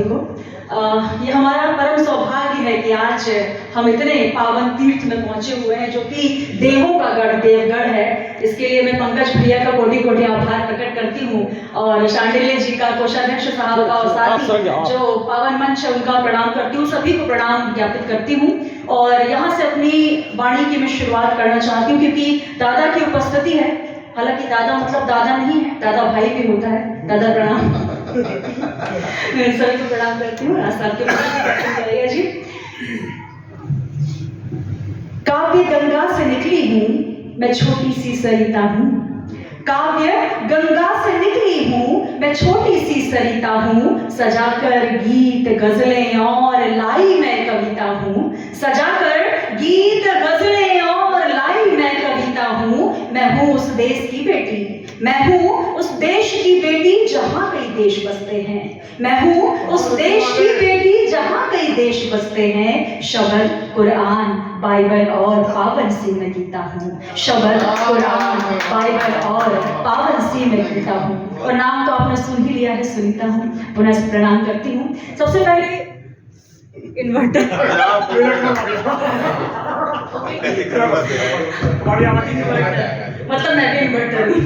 सभी को। ये हमारा परम सौभाग्य है कि आज हम इतने पावन तीर्थ में पहुंचे हुए हैं जो कि देवों का गढ़ देवगढ़ है। इसके लिए मैं पंकज भैया का कोटि कोटि आभार प्रकट करती हूँ और शांडिल्य जी का, कोषाध्यक्ष साहब का और साथ ही जो पावन मंच है उनका प्रणाम करती हूँ। सभी को प्रणाम ज्ञापित करती हूँ और यहाँ से अपनी वाणी की मैं शुरुआत करना चाहती हूँ क्योंकि दादा की उपस्थिति है। हालांकि दादा मतलब दादा नहीं है, दादा भाई भी होता है। दादा प्रणाम। मैं सभी को प्रणाम करती हूँ। करिए जी। काव्य गंगा से निकली हूँ मैं, छोटी सी सरिता हूँ। काव्य गंगा से निकली हूँ मैं, छोटी सी सरिता हूँ। सजाकर गीत गजलें और लाई मैं कविता हूँ। सजाकर गीत गजलें और लाई मैं कविता हूँ। मैं हूँ उस देश की बेटी, मैं हूँ उस देश की बेटी जहाँ कई देश बसते हैं। मैं हूँ उस देश की बेटी जहाँ कई देश बसते हैं। शबद कुरान बाइबल और पावन सी मैं गीता हूँ। शबद कुरान बाइबल और पावन सी मैं गीता हूँ। और नाम तो आपने सुन ही लिया है, सुनीता हूँ। पुनः से प्रणाम करती हूँ। सबसे पहले इन्वर्टर मतलब मैं भी इन्वर्टर हूँ।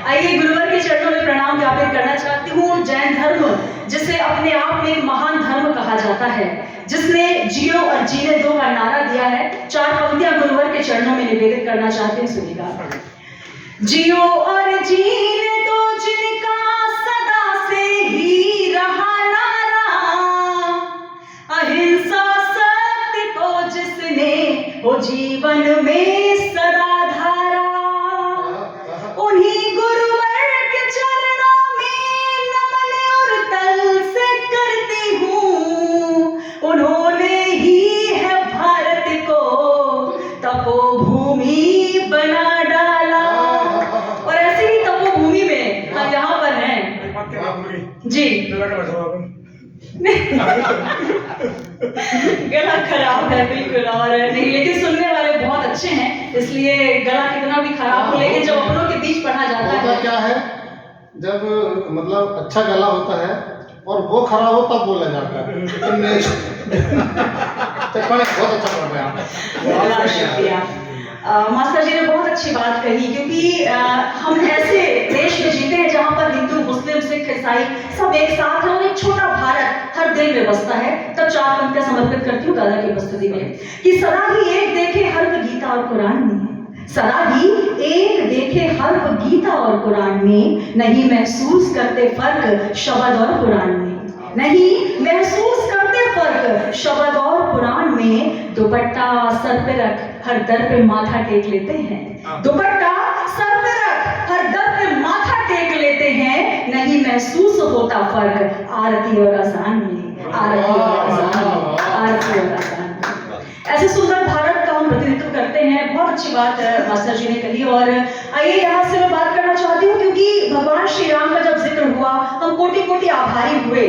आइए गुरुवर के चरणों में प्रणाम ज्ञापित करना चाहती हूँ। जैन धर्म जिसे अपने आप में एक महान धर्म कहा जाता है, जिसने जियो और जीने दो का नारा दिया है, 4 पंक्तियां गुरुवर के चरणों में निवेदित करना चाहती हूँ। सुनिएगा। जियो और जीने दो जिनका सदा से ही रहा नारा, अहिंसा सत्य को जिसने हो जीवन में सदा धारा, उन्हीं गुरुवर के चरणों में नमन और तल से करती हूँ। उन्होंने ही है भारत को तपोभूमि बना डाला। और ऐसी ही तपोभूमि में हम यहाँ पर हैं जी। गला खराब है बिल्कुल, और नहीं, लेकिन सुनने वाले बहुत अच्छे हैं, इसलिए गला कितना भी खराब हो लेकिन जब अपनों के बीच पढ़ा जाता है। क्या है, जब मतलब अच्छा गला होता है और वो खराब हो तब बोला जाता है। बहुत अच्छा पढ़ रहे हैं। शुक्रिया। मास्टर जी ने बहुत अच्छी बात कही क्योंकि हम ऐसे देश में जीते हैं जहाँ पर हिंदू मुस्लिम सिख ईसाई सब एक साथ हैं और एक छोटा भारत हर दिल में बसता है। तब 4 पंक्तियां समर्पित करती हूँ दादा की उपस्थिति में कि सदा ही एक देखे हर्फ गीता और कुरान में, सदा ही एक देखे हर्फ गीता और कुरान में। नहीं महसूस करते फर्क शब्द और कुरान में, नहीं महसूस करते फर्क शब्द और कुरान में। दुपट्टा सर पे रख हर दर पे माथा टेक लेते हैं। दुपट्टा सर पे रख हर दर पे माथा टेक लेते हैं। नहीं महसूस होता फर्क आरती और अजान में, आरती और अजान में, आरती और अजान में। ऐसे सुंदर भारत का हम प्रतिनिधित्व करते हैं। बहुत अच्छी बात मास्टर जी ने कही। और आइए यहाँ से मैं बात करना चाहती हूँ क्योंकि भगवान श्री राम का जब जिक्र हुआ हम कोटि कोटि आभारी हुए।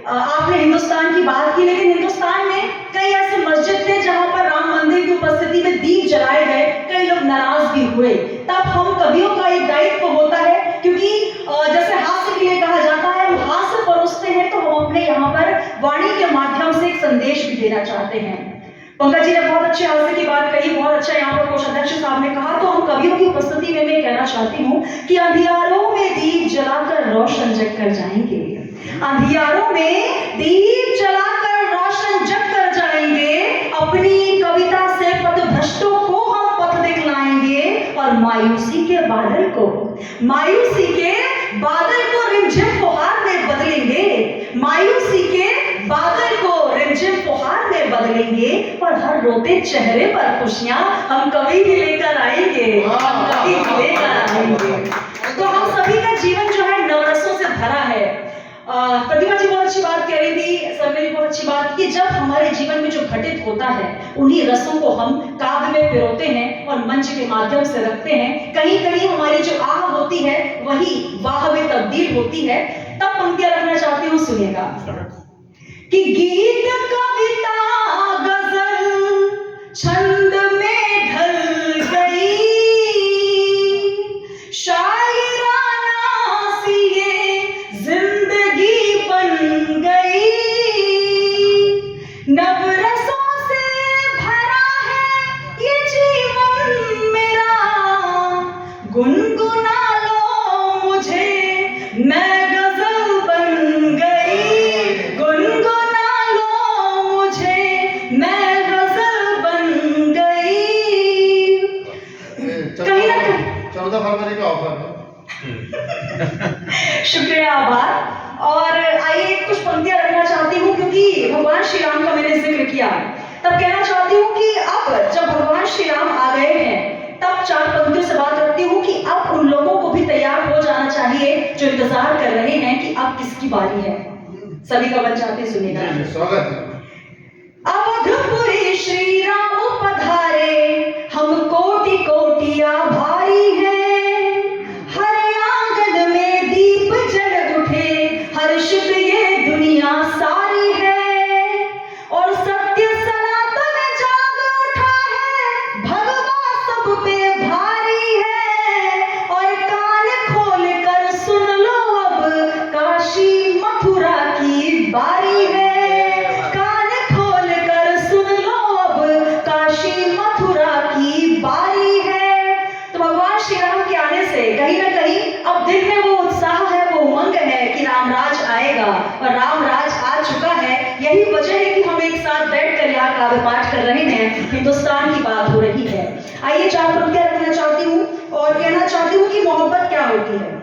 आपने हिंदुस्तान की बात की, लेकिन हिंदुस्तान में कई ऐसे मस्जिद थे जहां पर राम मंदिर की उपस्थिति में दीप जलाए गए। कई लोग नाराज भी हुए। तब हम कवियों का एक दायित्व होता है क्योंकि जैसे हास्य के लिए कहा जाता है, हम हास्य परोसते हैं, तो हम अपने यहाँ पर वाणी के माध्यम से एक संदेश भी देना चाहते हैं। पंकज जी ने बहुत अच्छे हास्य की बात कही, बहुत अच्छा यहाँ पर कोषाध्यक्ष साहब ने कहा। तो हम कवियों की उपस्थिति में मैं कहना चाहती हूँ कि अंधियारों में दीप जलाकर रोशन जग कर जाएंगे, अंधियारों में दीप जलाकर रोशन जग कर जाएंगे। अपनी कविता से पथभ्रष्टों को हम पथ दिखलाएंगे और मायूसी के बादल को, मायूसी के बादल को रिमझिम फुहार में बदलेंगे, मायूसी के बादल को रिमझिम फुहार में बदलेंगे। और हर रोते चेहरे पर खुशियां हम कभी भी लेकर आएंगे, हम कभी भी लेकर आएंगे। तो हम सभी का जीवन जो है नवरसों से भरा है। प्रतिभा जी बहुत अच्छी बात कह रही थी, सर ने भी बहुत अच्छी बात की। जब हमारे जीवन में जो घटित होता है उन्हीं रसों को हम काव्य में पिरोते हैं और मंच के माध्यम से रखते हैं। कहीं कहीं हमारी जो आह होती है वही वाह में तब्दील होती है। तब पंक्तियां रखना चाहती हूँ, सुनिएगा कि गीत कविता गजल छंद में ढल गई, शायराना सी ये जिंदगी बन गई। किया। तब कहना चाहती हूँ कि अब जब भगवान श्री राम आ गए हैं, तब 4 पंक्तियों से बात करती हूँ कि अब उन लोगों को भी तैयार हो जाना चाहिए जो इंतजार कर रहे हैं कि अब किसकी बारी है। सभी का मन चाहते सुनेगा। स्वागत है। अवधपुरी श्री राम पधारे, हम कोटि कोटि आभारी हैं। हर आंगन में दीप जल उठे, हर्षित ये दुनिया सारी है। और सत्य सनातन जाग उठा है, भगवा सब पे भारी है। और कान खोल कर सुन लो, अब काशी मथुरा की बारी है। कहीं ना कहीं अब दिल में वो उत्साह है, वो उमंग है कि रामराज आएगा और रामराज आ चुका है। यही वजह है कि हम एक साथ बैठकर यहाँ काव्य पाठ कर रहे हैं, हिंदुस्तान की बात हो रही है। आइए 4 पंक्तियां रखना चाहती हूँ और कहना चाहती हूँ कि मोहब्बत क्या होती है।